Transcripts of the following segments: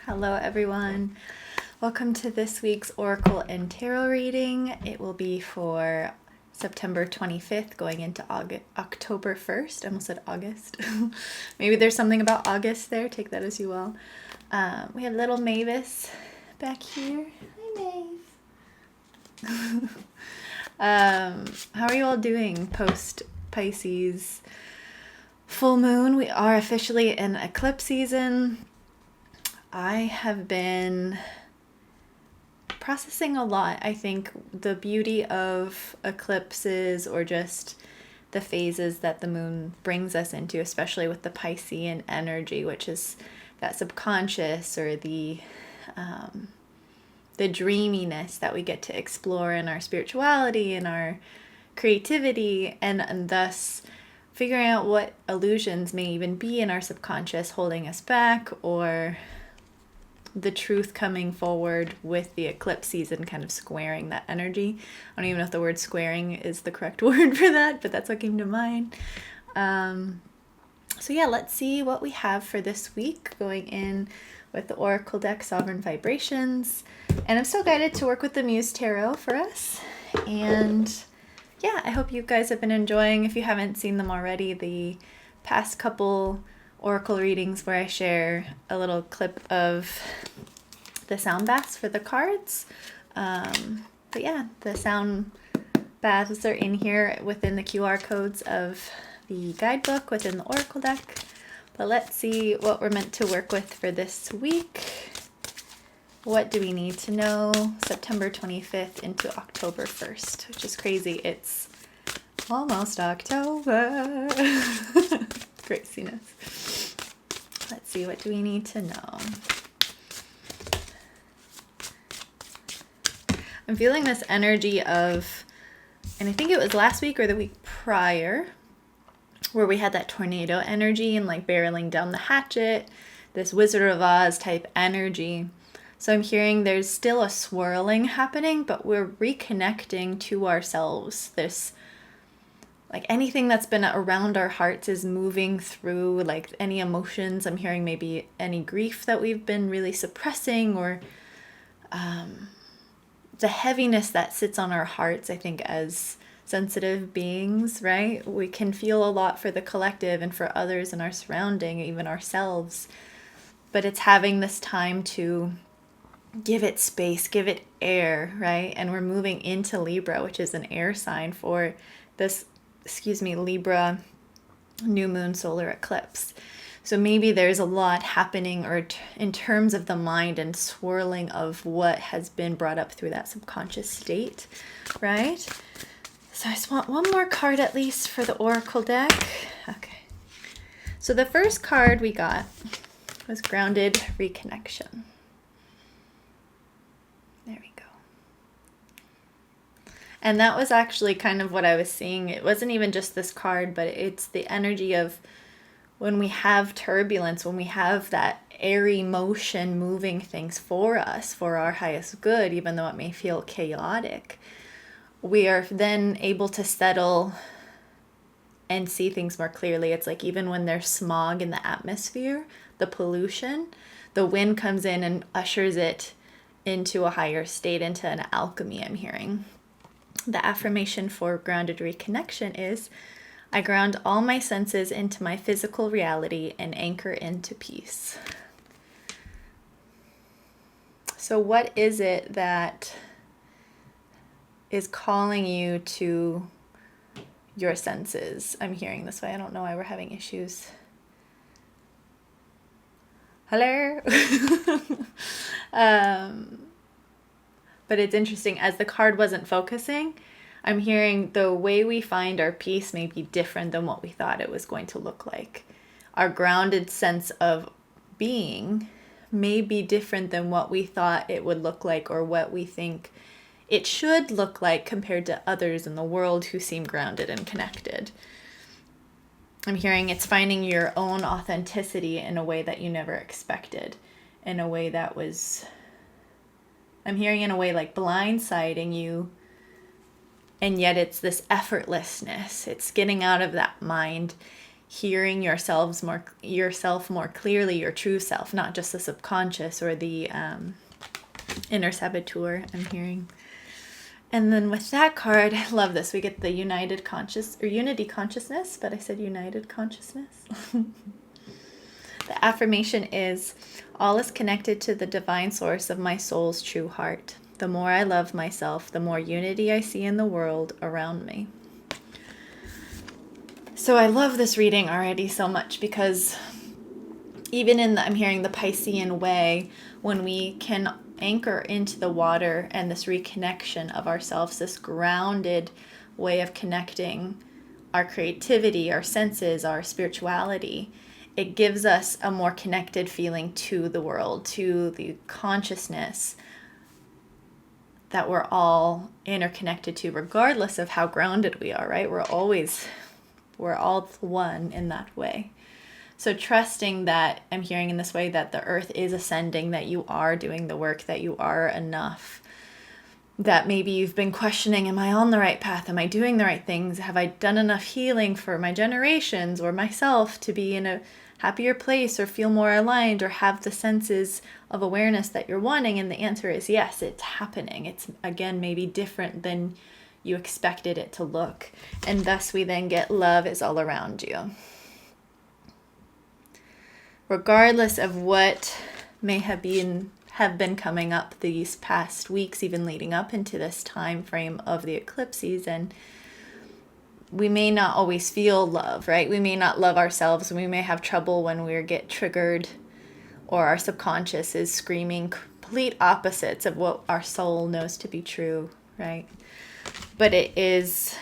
Hello, everyone. Welcome to this week's Oracle and Tarot reading. It will be for September 25th going into October 1st. I almost said August. Maybe there's something about August there. Take that as you will. We have little Mavis back here. Hi, Maeve. How are you all doing post Pisces full moon? We are officially in eclipse season. I have been processing a lot. I think the beauty of eclipses, or just the phases that the moon brings us into, especially with the Piscean energy, which is that subconscious, or the dreaminess that we get to explore in our spirituality and our creativity, and thus figuring out what illusions may even be in our subconscious holding us back, or the truth coming forward with the eclipse season kind of squaring that energy. I don't even know if the word squaring is the correct word for that, but that's what came to mind. So yeah, let's see what we have for this week, going in with the Oracle deck, Sovereign Vibrations. And I'm still guided to work with the Muse Tarot for us. And yeah, I hope you guys have been enjoying, if you haven't seen them already, the past couple Oracle readings where I share a little clip of the sound baths for the cards. But yeah, the sound baths are in here within the QR codes of the guidebook within the Oracle deck. But let's see what we're meant to work with for this week. What do we need to know? September 25th into October 1st, which is crazy. It's almost October. Craziness. Let's see, what do we need to know? I'm feeling this energy of, and I think it was last week or the week prior, where we had that tornado energy and like barreling down the hatchet, this Wizard of Oz type energy. So I'm hearing there's still a swirling happening, but we're reconnecting to ourselves. This, like, anything that's been around our hearts is moving through, like any emotions. I'm hearing maybe any grief that we've been really suppressing, or the heaviness that sits on our hearts. I think as sensitive beings, right? We can feel a lot for the collective and for others in our surrounding, even ourselves. But it's having this time to give it space, give it air, right? And we're moving into Libra, which is an air sign for this, Libra new moon solar eclipse. So maybe there's a lot happening, or in terms of the mind and swirling of what has been brought up through that subconscious state, right? So I just want one more card at least for the Oracle deck. Okay. So the first card we got was Grounded Reconnection. There we go. And that was actually kind of what I was seeing. It wasn't even just this card, but it's the energy of when we have turbulence, when we have that airy motion moving things for us, for our highest good, even though it may feel chaotic, we are then able to settle and see things more clearly. It's like even when there's smog in the atmosphere, the pollution, the wind comes in and ushers it into a higher state, into an alchemy, I'm hearing. The affirmation for Grounded Reconnection is, I ground all my senses into my physical reality and anchor into peace. So what is it that is calling you to your senses? I'm hearing this way. I don't know why we're having issues. Hello? But it's interesting, as the card wasn't focusing, I'm hearing the way we find our peace may be different than what we thought it was going to look like. Our grounded sense of being may be different than what we thought it would look like, or what we think it should look like compared to others in the world who seem grounded and connected. I'm hearing it's finding your own authenticity in a way that you never expected, in a way that was, I'm hearing in a way like blindsiding you, and yet it's this effortlessness. It's getting out of that mind hearing yourself more clearly, your true self, not just the subconscious or the inner saboteur, I'm hearing. And then with that card, I love this. We get the unity consciousness, but I said united consciousness. The affirmation is, all is connected to the divine source of my soul's true heart. The more I love myself, the more unity I see in the world around me. So I love this reading already so much, because even I'm hearing the Piscean way, when we can anchor into the water and this reconnection of ourselves, this grounded way of connecting our creativity, our senses, our spirituality, it gives us a more connected feeling to the world, to the consciousness that we're all interconnected to, regardless of how grounded we are, right? We're all one in that way. So trusting that, I'm hearing in this way, that the earth is ascending, that you are doing the work, that you are enough, that maybe you've been questioning, am I on the right path? Am I doing the right things? Have I done enough healing for my generations or myself to be in a happier place or feel more aligned or have the senses of awareness that you're wanting? And the answer is yes, it's happening. It's, again, maybe different than you expected it to look. And thus we then get love is all around you. Regardless of what may have been coming up these past weeks, even leading up into this time frame of the eclipse season, we may not always feel love, right? We may not love ourselves. We may have trouble when we get triggered, or our subconscious is screaming complete opposites of what our soul knows to be true, right? But it is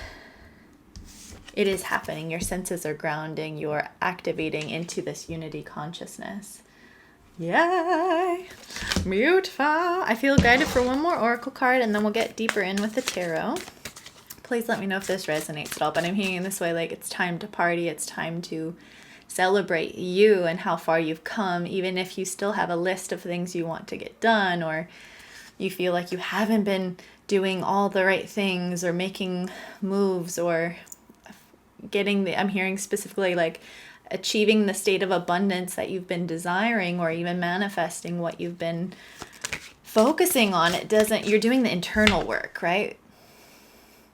happening. Your senses are grounding. You're activating into this unity consciousness. Yay! Beautiful. I feel guided for one more oracle card, and then we'll get deeper in with the tarot. Please let me know if this resonates at all. But I'm hearing in this way, like, it's time to party. It's time to celebrate you and how far you've come, even if you still have a list of things you want to get done, or you feel like you haven't been doing all the right things or making moves or I'm hearing specifically like achieving the state of abundance that you've been desiring, or even manifesting what you've been focusing on. You're doing the internal work, right?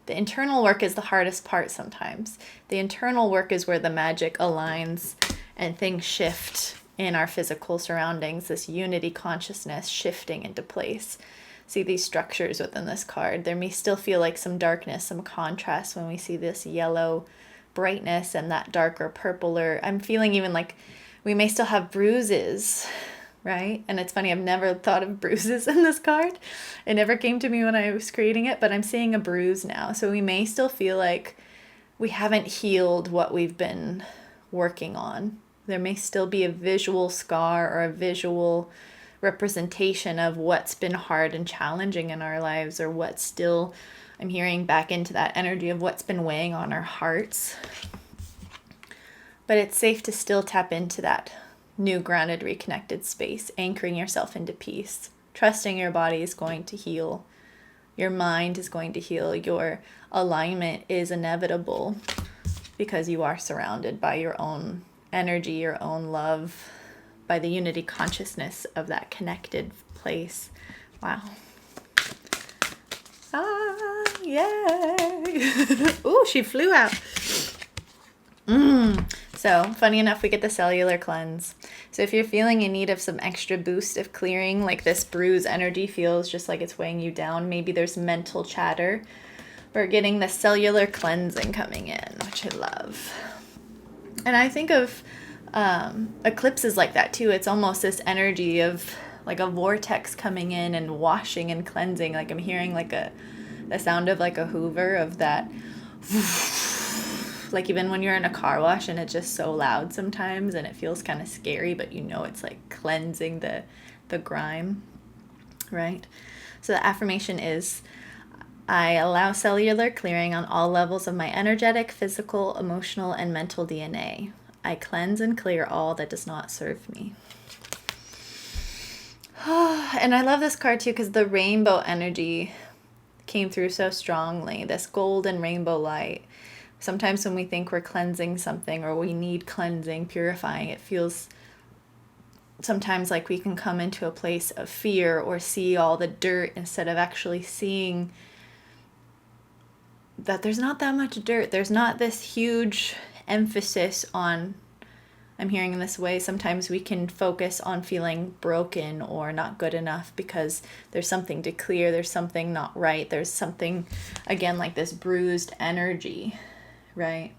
The internal work is the hardest part sometimes. The internal work is where the magic aligns and things shift in our physical surroundings, this unity consciousness shifting into place. See these structures within this card. There may still feel like some darkness, some contrast when we see this yellow brightness and that darker purple, or I'm feeling even like we may still have bruises, right? And it's funny, I've never thought of bruises in this card. It never came to me when I was creating it, but I'm seeing a bruise now. So we may still feel like we haven't healed what we've been working on. There may still be a visual scar or a visual representation of what's been hard and challenging in our lives, or what's still, I'm hearing back into that energy of what's been weighing on our hearts. But it's safe to still tap into that new grounded, reconnected space, anchoring yourself into peace, trusting your body is going to heal, your mind is going to heal, your alignment is inevitable, because you are surrounded by your own energy, your own love, by the unity consciousness of that connected place. Wow. Yay. Ooh, she flew out. So, funny enough, we get the cellular cleanse. So if you're feeling in need of some extra boost of clearing, like this bruise energy feels just like it's weighing you down, maybe there's mental chatter, we're getting the cellular cleansing coming in, which I love. And I think of eclipses like that too. It's almost this energy of like a vortex coming in and washing and cleansing. Like I'm hearing like the sound of like a hoover, of that. Like even when you're in a car wash and it's just so loud sometimes and it feels kind of scary, but you know it's like cleansing the grime, right? So the affirmation is, I allow cellular clearing on all levels of my energetic, physical, emotional, and mental DNA. I cleanse and clear all that does not serve me. And I love this card too because the rainbow energy came through so strongly, this golden rainbow light. sometimes when we think we're cleansing something or we need cleansing, purifying, it feels sometimes like we can come into a place of fear or see all the dirt instead of actually seeing that there's not that much dirt. There's not this huge emphasis on, I'm hearing in this way, sometimes we can focus on feeling broken or not good enough because there's something to clear, there's something not right, there's something, again, like this bruised energy, right?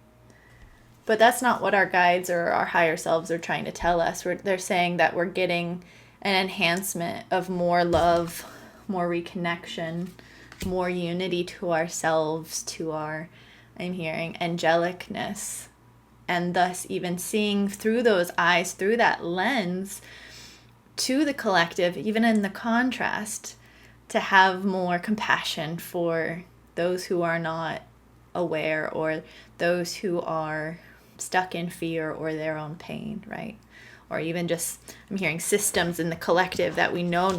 But that's not what our guides or our higher selves are trying to tell us. They're saying that we're getting an enhancement of more love, more reconnection, more unity to ourselves, to our, I'm hearing, angelicness. And thus even seeing through those eyes, through that lens, to the collective, even in the contrast, to have more compassion for those who are not aware or those who are stuck in fear or their own pain, right? Or even just, I'm hearing systems in the collective that we know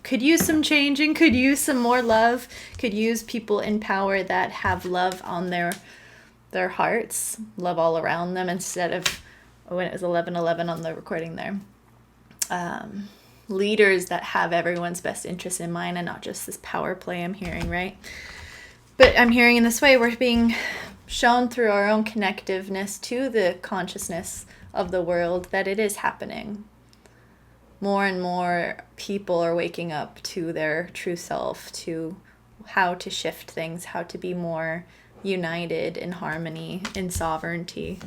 could use some changing, could use some more love, could use people in power that have love on their hearts, love all around them, instead of, when it was 11:11 on the recording there, leaders that have everyone's best interest in mind and not just this power play I'm hearing, right? But I'm hearing in this way, we're being shown through our own connectiveness to the consciousness of the world that it is happening. More and more people are waking up to their true self, to how to shift things, how to be more united in harmony, in sovereignty.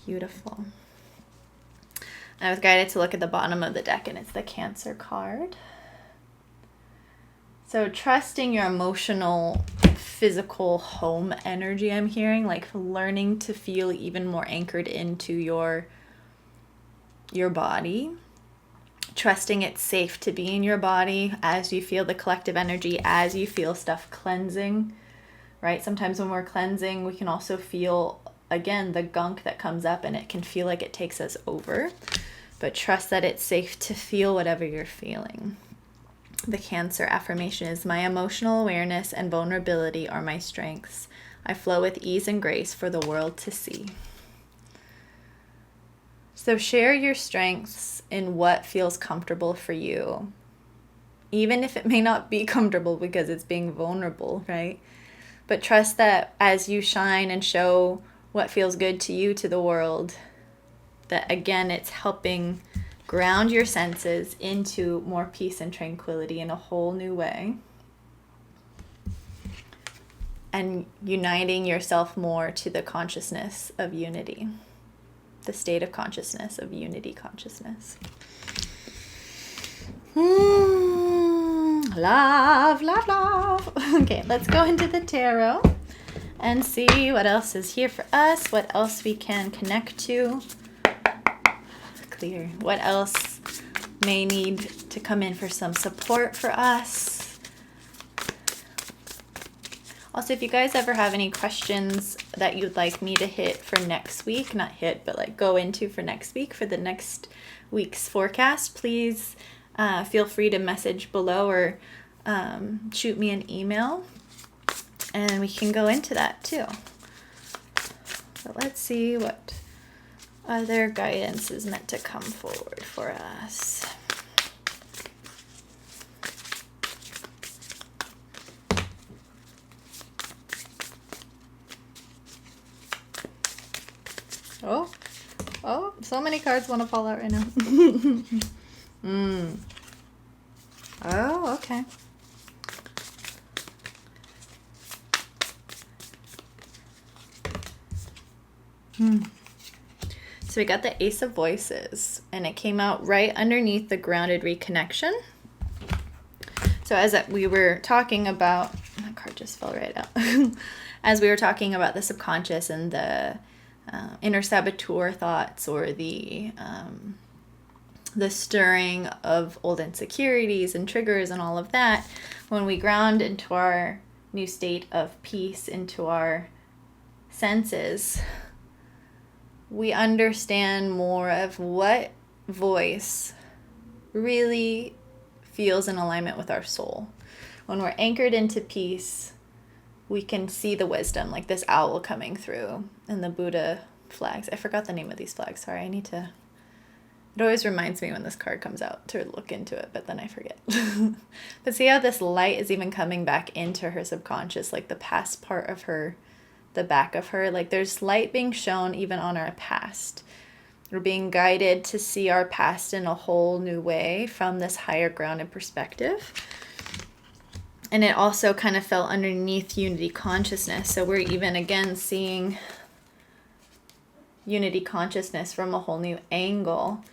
Beautiful. I was guided to look at the bottom of the deck, and it's the Cancer card. So trusting your emotional, physical home energy, I'm hearing, like learning to feel even more anchored into your body. Trusting it's safe to be in your body as you feel the collective energy, as you feel stuff cleansing, right? Sometimes when we're cleansing, we can also feel, again, the gunk that comes up, and it can feel like it takes us over. But trust that it's safe to feel whatever you're feeling. The Cancer affirmation is, my emotional awareness and vulnerability are my strengths. I flow with ease and grace for the world to see. So share your strengths in what feels comfortable for you, even if it may not be comfortable because it's being vulnerable, right? But trust that as you shine and show what feels good to you to the world, that again, it's helping ground your senses into more peace and tranquility in a whole new way. And uniting yourself more to the consciousness of unity, the state of consciousness of unity consciousness. Love, love, love. Okay, let's go into the tarot and see what else is here for us, what else we can connect to. Clear. What else may need to come in for some support for us. Also, if you guys ever have any questions that you'd like me to hit for next week, not hit, but like go into for next week, for the next week's forecast, please feel free to message below or shoot me an email, and we can go into that too. So let's see what other guidance is meant to come forward for us. Oh, so many cards want to fall out right now. Oh, okay. So we got the Ace of Voices, and it came out right underneath the grounded reconnection. So as we were talking about, that card just fell right out. As we were talking about the subconscious and the inner saboteur thoughts, or the stirring of old insecurities and triggers and all of that, when we ground into our new state of peace, into our senses, we understand more of what voice really feels in alignment with our soul. When we're anchored into peace, we can see the wisdom, like this owl coming through and the Buddha flags. I forgot the name of these flags. Sorry, I need to. It always reminds me when this card comes out to look into it, but then I forget. But see how this light is even coming back into her subconscious, like the past part of her, the back of her. Like there's light being shown even on our past. We're being guided to see our past in a whole new way from this higher grounded perspective. And it also kind of fell underneath unity consciousness. So we're even again seeing unity consciousness from a whole new angle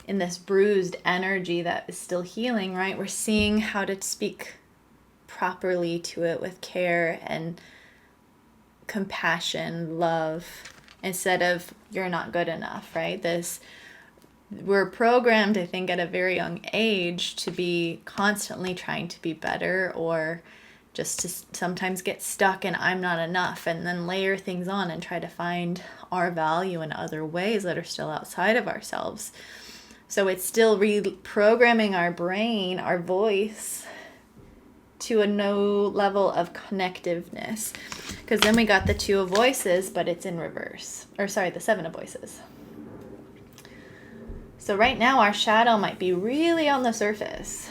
in this bruised energy that is still healing, right? We're seeing how to speak properly to it with care and compassion, love, instead of you're not good enough, right? We're programmed, I think, at a very young age to be constantly trying to be better, or just to sometimes get stuck in I'm not enough, and then layer things on and try to find our value in other ways that are still outside of ourselves. So it's still reprogramming our brain, our voice, to a new level of connectiveness. Because then we got the 2 of voices, but it's in reverse. Or sorry, the 7 of voices. So right now our shadow might be really on the surface.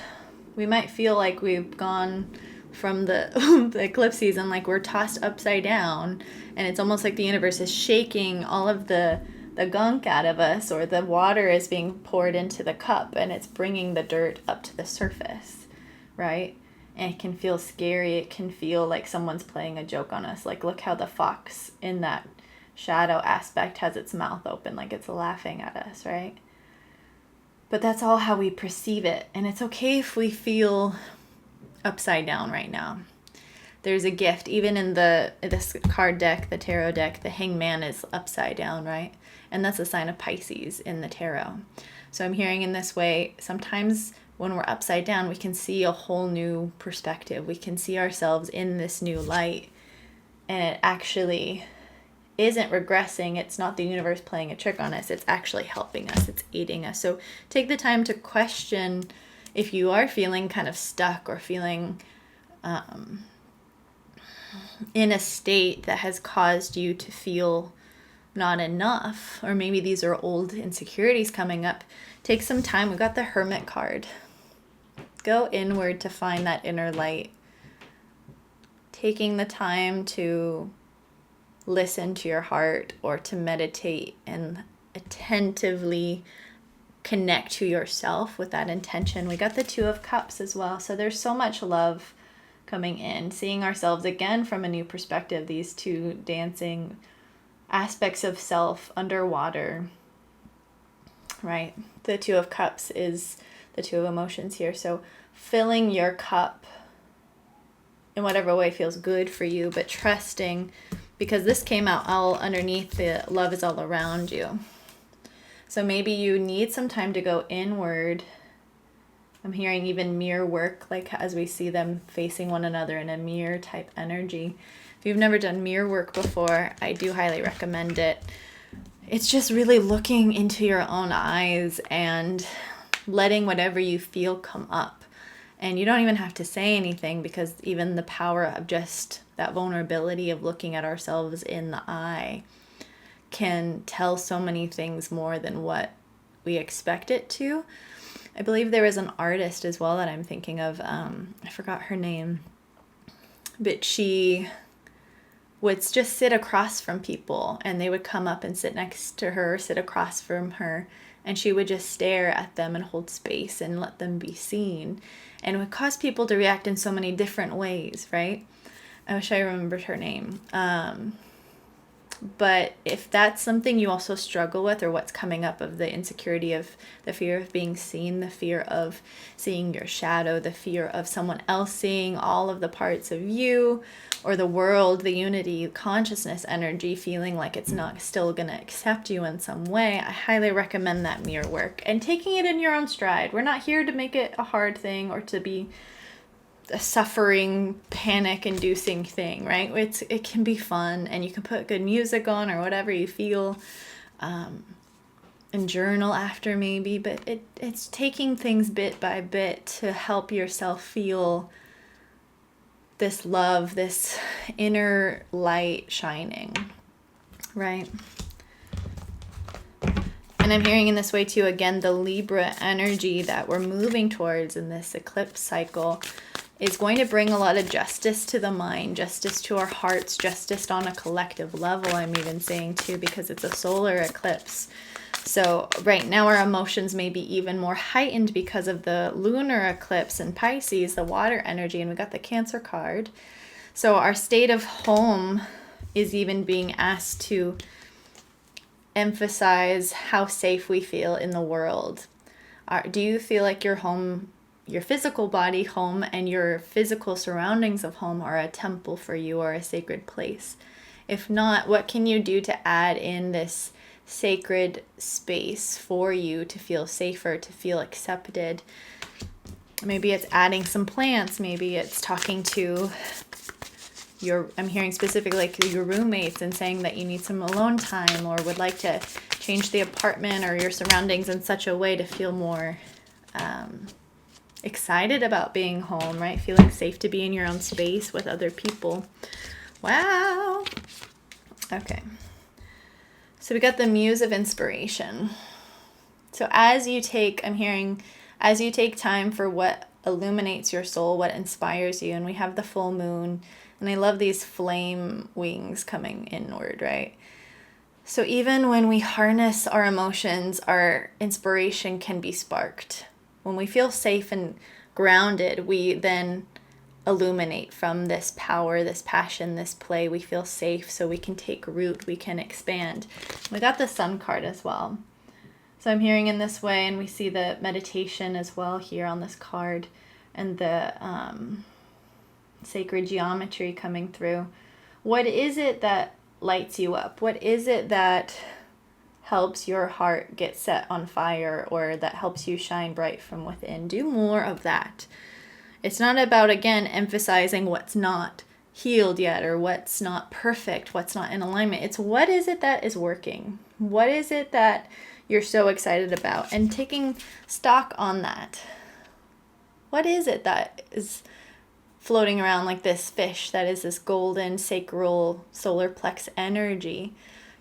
We might feel like we've gone from the eclipse season, like we're tossed upside down, and it's almost like the universe is shaking all of the gunk out of us, or the water is being poured into the cup and it's bringing the dirt up to the surface, right? And it can feel scary. It can feel like someone's playing a joke on us. Like, look how the fox in that shadow aspect has its mouth open, like it's laughing at us, right? But that's all how we perceive it. And it's okay if we feel upside down right now. There's a gift. Even in this card deck, the tarot deck, the hangman is upside down, right? And that's a sign of Pisces in the tarot. So I'm hearing in this way, sometimes when we're upside down, we can see a whole new perspective. We can see ourselves in this new light. And it actually isn't regressing. It's not the universe playing a trick on us. It's actually helping us. It's aiding us. So take the time to question if you are feeling kind of stuck or feeling in a state that has caused you to feel not enough, or maybe these are old insecurities coming up. Take some time. We got the Hermit card. Go inward to find that inner light. Taking the time to listen to your heart, or to meditate and attentively connect to yourself with that intention. We got the 2 of Cups as well. So there's so much love coming in, seeing ourselves again from a new perspective. These 2 dancing aspects of self underwater, right? The 2 of Cups is the 2 of emotions here. So filling your cup in whatever way feels good for you, but trusting, because this came out all underneath the love is all around you. So maybe you need some time to go inward. I'm hearing even mirror work, like as we see them facing one another in a mirror type energy. If you've never done mirror work before, I do highly recommend it. It's just really looking into your own eyes and letting whatever you feel come up. And you don't even have to say anything, because even the power of just that vulnerability of looking at ourselves in the eye can tell so many things more than what we expect it to. I believe there was an artist as well that I'm thinking of. I forgot her name, but she would just sit across from people, and they would come up and sit next to her, sit across from her, and she would just stare at them and hold space and let them be seen. And it would cause people to react in so many different ways, right? I wish I remembered her name. But if that's something you also struggle with, or what's coming up of the insecurity of the fear of being seen, the fear of seeing your shadow, the fear of someone else seeing all of the parts of you, or the world, the unity, consciousness energy, feeling like it's not still going to accept you in some way, I highly recommend that mirror work and taking it in your own stride. We're not here to make it a hard thing or to be a suffering, panic-inducing thing, right? It can be fun, and you can put good music on or whatever you feel, and journal after maybe, but it's taking things bit by bit to help yourself feel this love, this inner light shining, right? And I'm hearing in this way too, again, the Libra energy that we're moving towards in this eclipse cycle is going to bring a lot of justice to the mind, justice to our hearts, justice on a collective level, I'm even saying too, because it's a solar eclipse. So right now our emotions may be even more heightened because of the lunar eclipse in Pisces, the water energy, and we got the Cancer card. So our state of home is even being asked to emphasize how safe we feel in the world. Do you feel like your home, your physical body home, and your physical surroundings of home are a temple for you or a sacred place? If not, what can you do to add in this sacred space for you to feel safer, to feel accepted? Maybe it's adding some plants, maybe it's talking to I'm hearing specifically like your roommates and saying that you need some alone time or would like to change the apartment or your surroundings in such a way to feel more excited about being home, right? Feeling safe to be in your own space with other people. Wow. Okay. So we got the Muse of Inspiration. So as you take time for what illuminates your soul, what inspires you, and we have the full moon, and I love these flame wings coming inward, right? So even when we harness our emotions, our inspiration can be sparked. When we feel safe and grounded, we then illuminate from this power, this passion, this play. We feel safe so we can take root, we can expand. We got the Sun card as well. So I'm hearing in this way, and we see the meditation as well here on this card, and the sacred geometry coming through. What is it that lights you up? What is it that helps your heart get set on fire, or that helps you shine bright from within? Do more of that. It's not about, again, emphasizing what's not healed yet or what's not perfect, what's not in alignment. It's what is it that is working? What is it that you're so excited about? And taking stock on that. What is it that is floating around like this fish that is this golden, sacral, solar plex energy?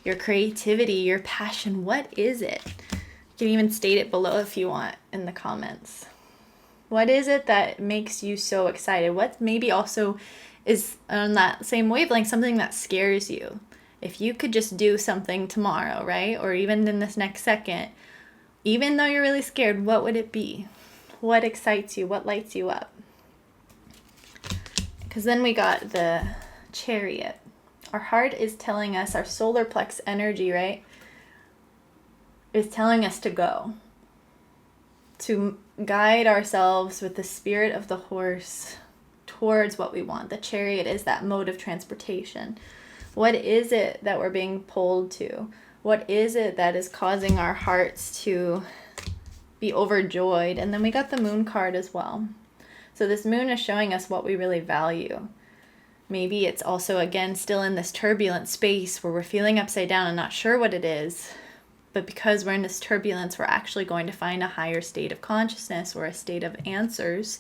Your creativity, your passion, what is it? You can even state it below if you want in the comments. What is it that makes you so excited? What maybe also is on that same wavelength, something that scares you? If you could just do something tomorrow, right? Or even in this next second, even though you're really scared, what would it be? What excites you? What lights you up? Because then we got the Chariot. Our heart is telling us, our solar plex energy, right, is telling us to go. To guide ourselves with the spirit of the horse towards what we want. The Chariot is that mode of transportation. What is it that we're being pulled to? What is it that is causing our hearts to be overjoyed? And then we got the Moon card as well. So this moon is showing us what we really value. Maybe it's also, again, still in this turbulent space where we're feeling upside down and not sure what it is. But because we're in this turbulence, we're actually going to find a higher state of consciousness or a state of answers.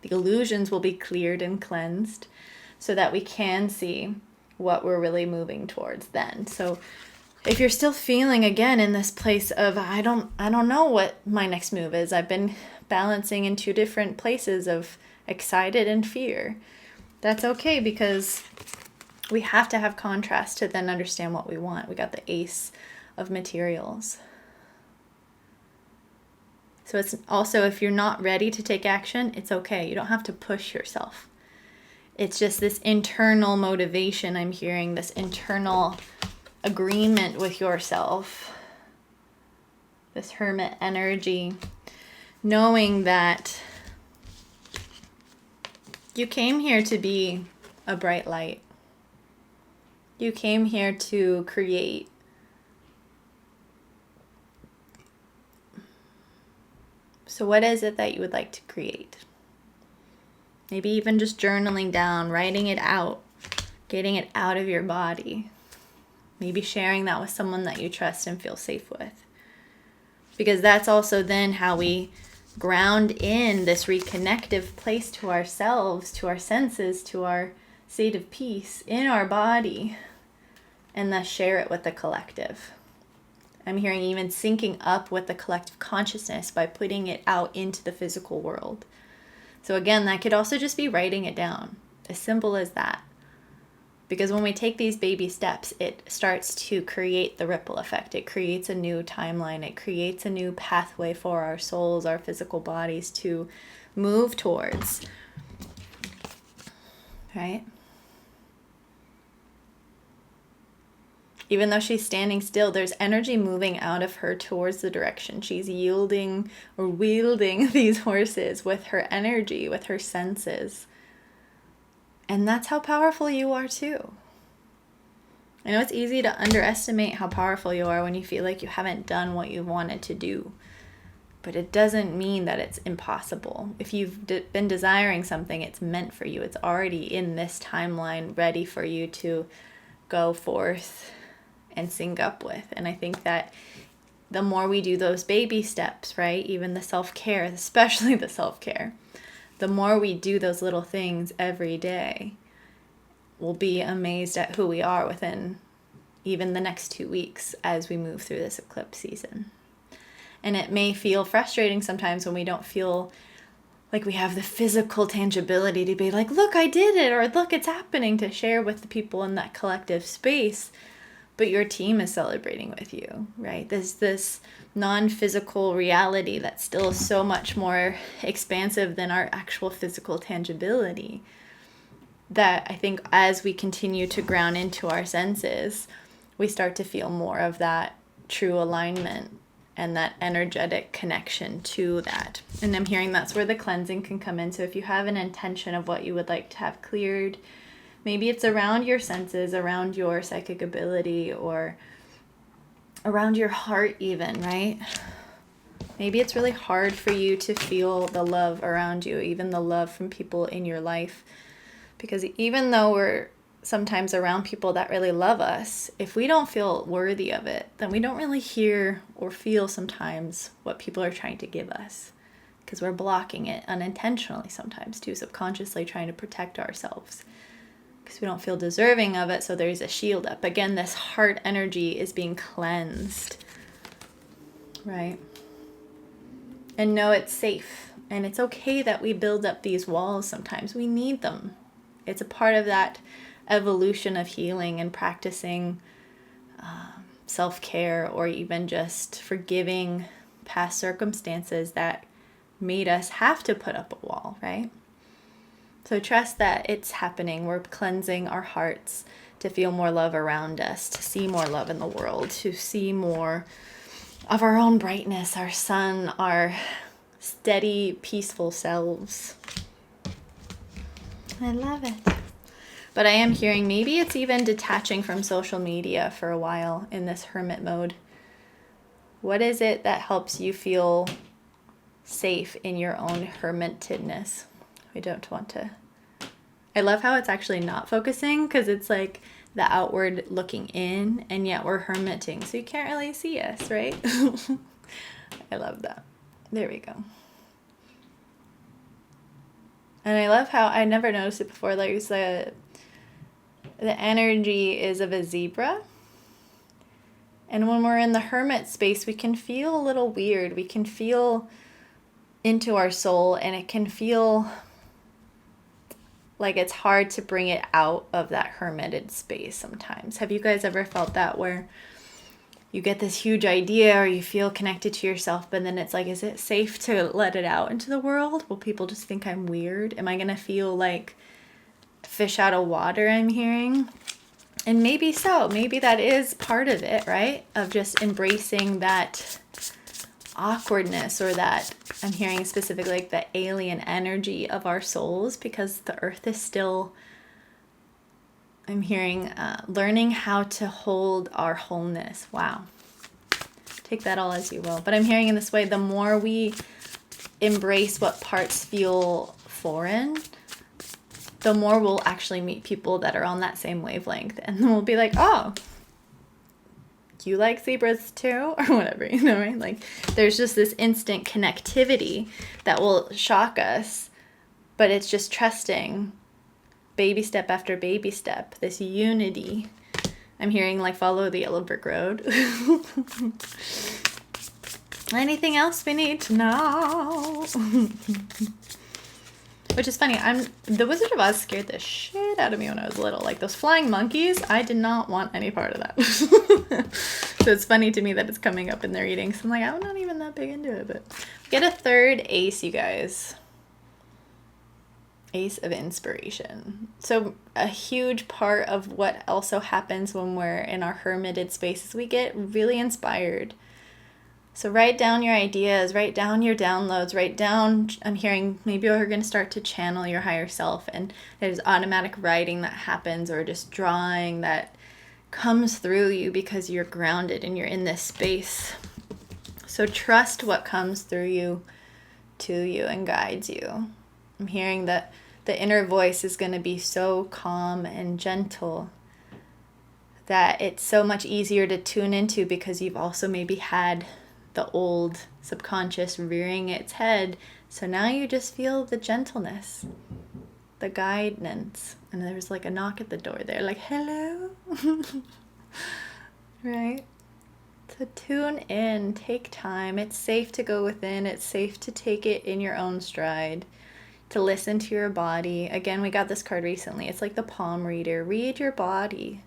The illusions will be cleared and cleansed so that we can see what we're really moving towards then. So if you're still feeling, again, in this place of, I don't know what my next move is. I've been balancing in two different places of excited and fear. That's okay, because we have to have contrast to then understand what we want. We got the Ace of Materials. So it's also, if you're not ready to take action, it's okay. You don't have to push yourself. It's just this internal motivation I'm hearing, this internal agreement with yourself, this Hermit energy, knowing that you came here to be a bright light. You came here to create. So what is it that you would like to create? Maybe even just journaling down, writing it out, getting it out of your body. Maybe sharing that with someone that you trust and feel safe with. Because that's also then how we ground in this reconnective place to ourselves, to our senses, to our state of peace in our body, and thus share it with the collective. I'm hearing even syncing up with the collective consciousness by putting it out into the physical world. So again, that could also just be writing it down, as simple as that. Because when we take these baby steps, it starts to create the ripple effect. It creates a new timeline. It creates a new pathway for our souls, our physical bodies to move towards. Right? Even though she's standing still, there's energy moving out of her towards the direction. She's yielding or wielding these horses with her energy, with her senses. And that's how powerful you are too. I know it's easy to underestimate how powerful you are when you feel like you haven't done what you wanted to do. But it doesn't mean that it's impossible. If you've been desiring something, it's meant for you. It's already in this timeline, ready for you to go forth and sync up with. And I think that the more we do those baby steps, right? Even the self-care, especially the self-care, the more we do those little things every day, we'll be amazed at who we are within even the next 2 weeks as we move through this eclipse season. And it may feel frustrating sometimes when we don't feel like we have the physical tangibility to be like, look, I did it, or look, it's happening, to share with the people in that collective space. But your team is celebrating with you, right? There's this non-physical reality that's still so much more expansive than our actual physical tangibility, that I think as we continue to ground into our senses, we start to feel more of that true alignment and that energetic connection to that. And I'm hearing that's where the cleansing can come in. So if you have an intention of what you would like to have cleared, maybe it's around your senses, around your psychic ability, or around your heart even, right? Maybe it's really hard for you to feel the love around you, even the love from people in your life. Because even though we're sometimes around people that really love us, if we don't feel worthy of it, then we don't really hear or feel sometimes what people are trying to give us. Because we're blocking it unintentionally sometimes too, subconsciously trying to protect ourselves. Because we don't feel deserving of it, so there's a shield up. Again, this heart energy is being cleansed, right? And know it's safe. And it's okay that we build up these walls sometimes. We need them. It's a part of that evolution of healing and practicing self-care, or even just forgiving past circumstances that made us have to put up a wall, right? So trust that it's happening. We're cleansing our hearts to feel more love around us, to see more love in the world, to see more of our own brightness, our sun, our steady, peaceful selves. I love it. But I am hearing maybe it's even detaching from social media for a while in this hermit mode. What is it that helps you feel safe in your own hermitedness? We don't want to. I love how it's actually not focusing, because it's like the outward looking in, and yet we're hermiting, so you can't really see us, right? I love that. There we go. And I love how I never noticed it before. Like the energy is of a zebra. And when we're in the hermit space, we can feel a little weird. We can feel into our soul, and it can feel like it's hard to bring it out of that hermited space sometimes. Have you guys ever felt that, where you get this huge idea or you feel connected to yourself, but then it's like, is it safe to let it out into the world? Will people just think I'm weird? Am I going to feel like fish out of water, I'm hearing? And maybe so. Maybe that is part of it, right? Of just embracing that awkwardness, or that, I'm hearing specifically like the alien energy of our souls, because the earth is still, I'm hearing learning how to hold our wholeness. Wow. Take that all as you will. But I'm hearing in this way, the more we embrace what parts feel foreign, the more we'll actually meet people that are on that same wavelength. And then we'll be like, oh, like, you like zebras too, or whatever, you know, right? Like, there's just this instant connectivity that will shock us, but it's just trusting, baby step after baby step, this unity. I'm hearing, like, follow the yellow brick road. Anything else we need to know? Which is funny, the Wizard of Oz scared the shit out of me when I was little. Like, those flying monkeys, I did not want any part of that. So it's funny to me that it's coming up in their readings. I'm like, I'm not even that big into it, but get a third ace, you guys. Ace of Inspiration. So a huge part of what also happens when we're in our hermited spaces, we get really inspired. So write down your ideas, write down your downloads, write down, I'm hearing maybe you're going to start to channel your higher self, and there's automatic writing that happens, or just drawing that comes through you because you're grounded and you're in this space. So trust what comes through you to you and guides you. I'm hearing that the inner voice is going to be so calm and gentle that it's so much easier to tune into, because you've also maybe had the old subconscious rearing its head. So now you just feel the gentleness, the guidance. And there's like a knock at the door there, like, hello. Right? So tune in, take time. It's safe to go within. It's safe to take it in your own stride, to listen to your body. Again, we got this card recently. It's like the palm reader. Read your body.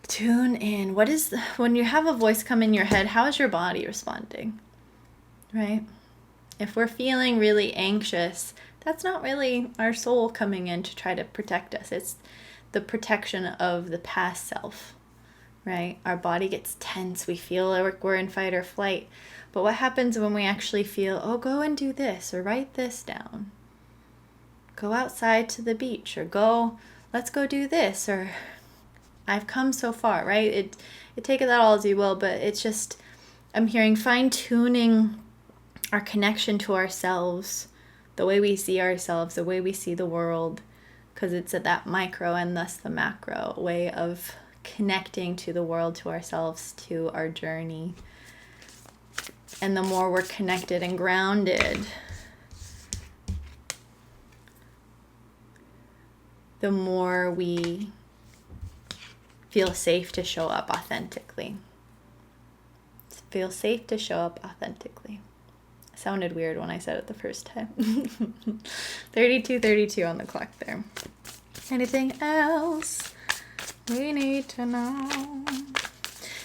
Tune in. When you have a voice come in your head, how is your body responding? Right? If we're feeling really anxious, that's not really our soul coming in to try to protect us. It's the protection of the past self, right? Our body gets tense. We feel like we're in fight or flight. But what happens when we actually feel, oh, go and do this, or write this down? Go outside to the beach, or let's go do this, or I've come so far, right? It take it all as you will, but it's just, I'm hearing fine-tuning our connection to ourselves, the way we see ourselves, the way we see the world, because it's at that micro and thus the macro way of connecting to the world, to ourselves, to our journey. And the more we're connected and grounded, the more we feel safe to show up authentically. Feel safe to show up authentically. It sounded weird when I said it the first time. 32 on the clock there. Anything else we need to know?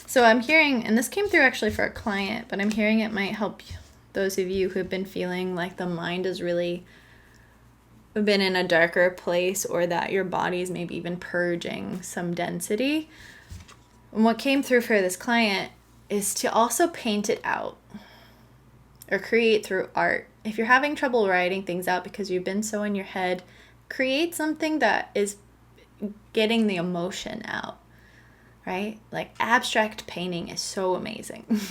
So I'm hearing, and this came through actually for a client, but I'm hearing it might help those of you who've been feeling like the mind has really been in a darker place, or that your body's maybe even purging some density. And what came through for this client is to also paint it out, or create through art. If you're having trouble writing things out because you've been so in your head, create something that is getting the emotion out, right? Like abstract painting is so amazing.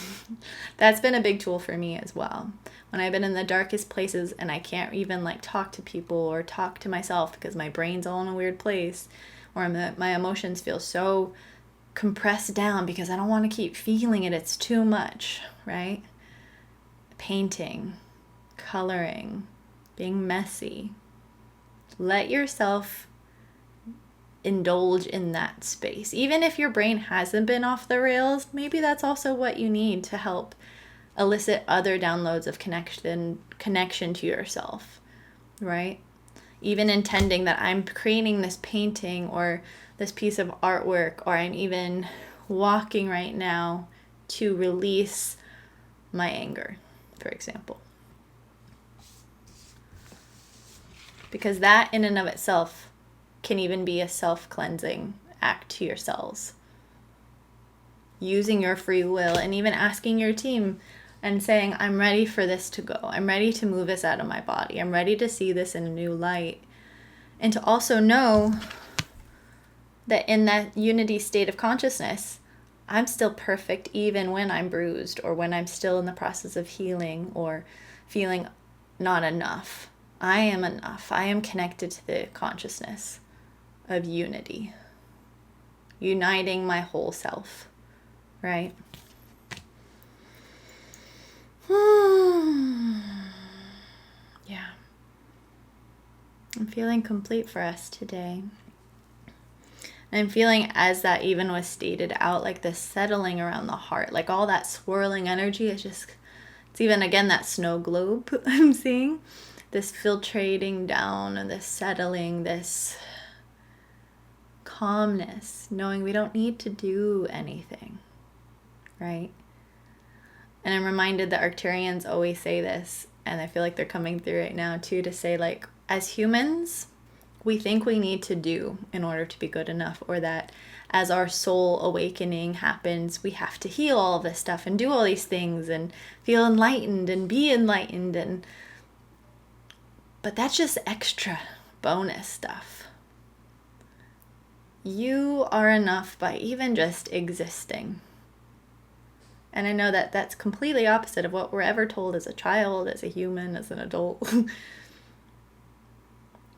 That's been a big tool for me as well. When I've been in the darkest places and I can't even like talk to people or talk to myself because my brain's all in a weird place, or my emotions feel so compressed down because I don't want to keep feeling it. It's too much, right? Painting, coloring, being messy. Let yourself indulge in that space. Even if your brain hasn't been off the rails, maybe that's also what you need to help elicit other downloads of connection to yourself, right? Even intending that I'm creating this painting or this piece of artwork, or I'm even walking right now to release my anger, for example. Because that in and of itself can even be a self-cleansing act to your cells. Using your free will and even asking your team and saying, I'm ready for this to go. I'm ready to move this out of my body. I'm ready to see this in a new light. And to also know that in that unity state of consciousness, I'm still perfect even when I'm bruised, or when I'm still in the process of healing or feeling not enough. I am enough. I am connected to the consciousness of unity, uniting my whole self. right? Yeah. I'm feeling complete for us today. I'm feeling, as that even was stated out, like this settling around the heart, like all that swirling energy is just, it's even again that snow globe I'm seeing, this filtrating down and this settling, this calmness, knowing we don't need to do anything, right? And I'm reminded that Arcturians always say this, and I feel like they're coming through right now too, to say like, as humans, we think we need to do in order to be good enough, or that as our soul awakening happens, we have to heal all of this stuff and do all these things and feel enlightened and be enlightened. But that's just extra bonus stuff. You are enough by even just existing. And I know that that's completely opposite of what we're ever told as a child, as a human, as an adult.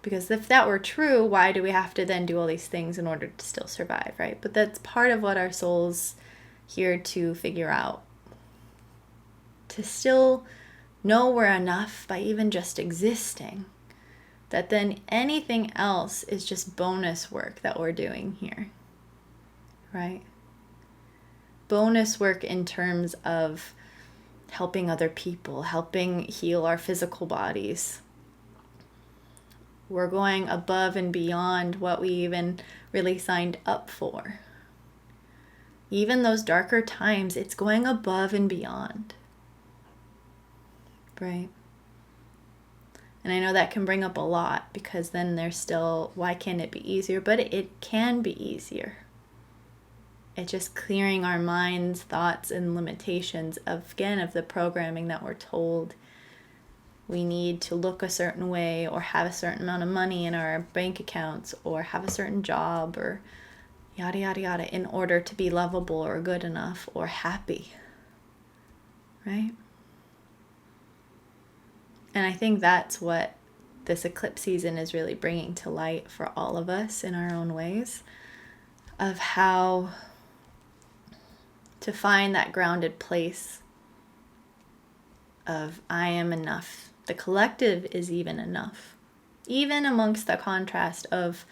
Because if that were true, why do we have to then do all these things in order to still survive, right? But that's part of what our soul's here to figure out. To still know we're enough by even just existing. That then anything else is just bonus work that we're doing here, right? Bonus work in terms of helping other people, helping heal our physical bodies. We're going above and beyond what we even really signed up for. Even those darker times, it's going above and beyond. Right? And I know that can bring up a lot, because then there's still, why can't it be easier? But it can be easier. It's just clearing our minds, thoughts, and limitations of the programming that we're told we need to look a certain way, or have a certain amount of money in our bank accounts, or have a certain job, or yada, yada, yada, in order to be lovable or good enough or happy, right? And I think that's what this eclipse season is really bringing to light for all of us in our own ways, of how to find that grounded place of I am enough. The collective is even enough, even amongst the contrast of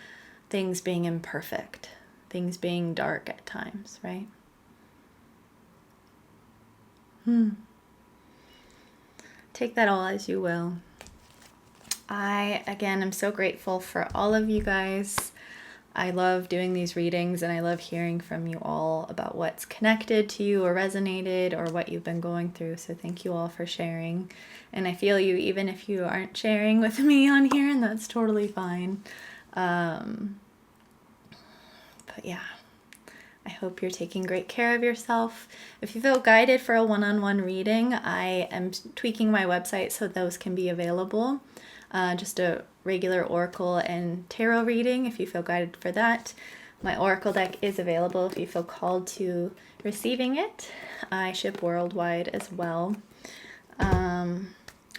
things being imperfect, things being dark at times, right? Take that all as you will. I, again, am so grateful for all of you guys. I love doing these readings, and I love hearing from you all about what's connected to you or resonated or what you've been going through. So thank you all for sharing. And I feel you even if you aren't sharing with me on here, and that's totally fine. But yeah, I hope you're taking great care of yourself. If you feel guided for a one-on-one reading, I am tweaking my website so those can be available. Just a regular oracle and tarot reading if you feel guided for that. My oracle deck is available if you feel called to receiving it. I ship worldwide as well.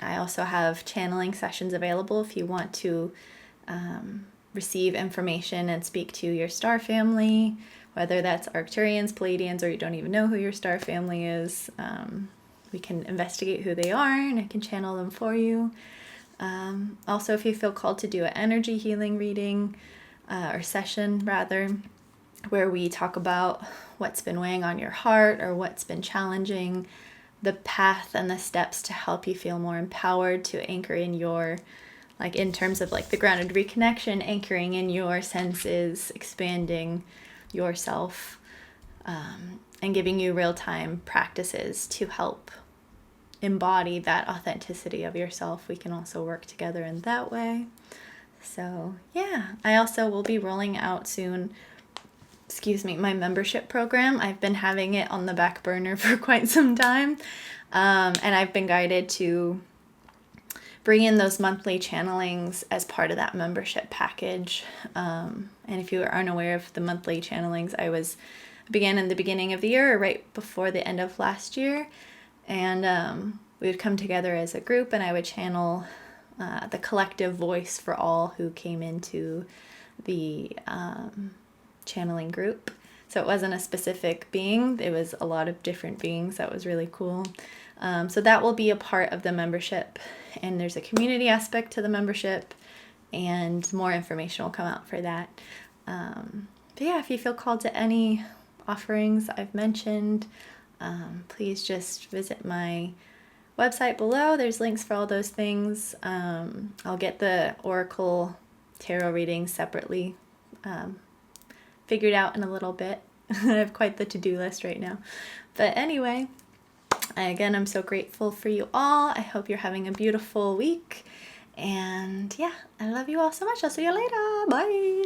I also have channeling sessions available if you want to receive information and speak to your star family, whether that's Arcturians, Pleiadians, or you don't even know who your star family is. We can investigate who they are, and I can channel them for you. Also, if you feel called to do an energy healing reading, or session rather, where we talk about what's been weighing on your heart or what's been challenging, the path and the steps to help you feel more empowered to anchor in your, like in terms of like the grounded reconnection, anchoring in your senses, expanding yourself, and giving you real-time practices to help embody that authenticity of yourself. We can also work together in that way. So yeah, I also will be rolling out soon, my membership program. I've been having it on the back burner for quite some time, and I've been guided to bring in those monthly channelings as part of that membership package. And if you aren't aware of the monthly channelings, began in the beginning of the year, or right before the end of last year. And we would come together as a group, and I would channel the collective voice for all who came into the channeling group. So it wasn't a specific being, it was a lot of different beings. That was really cool. So that will be a part of the membership, and there's a community aspect to the membership, and more information will come out for that. But yeah, if you feel called to any offerings I've mentioned, please just visit my website below. There's links for all those things. I'll get the Oracle tarot readings separately figured out in a little bit. I have quite the to-do list right now. But anyway, again, I'm so grateful for you all. I hope you're having a beautiful week. And yeah, I love you all so much. I'll see you later. Bye.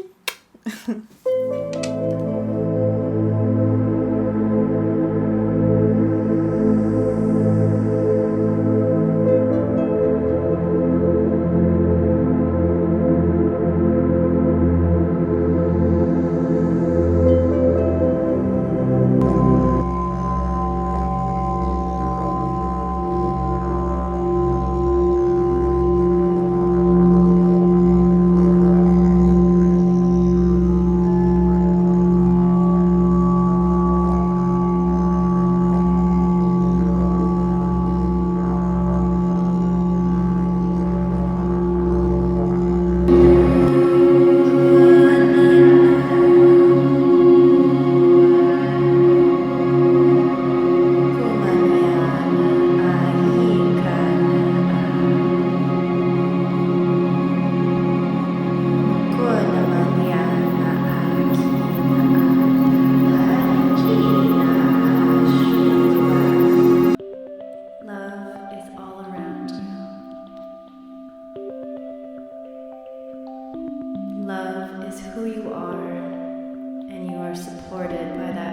Love is who you are, and you are supported by that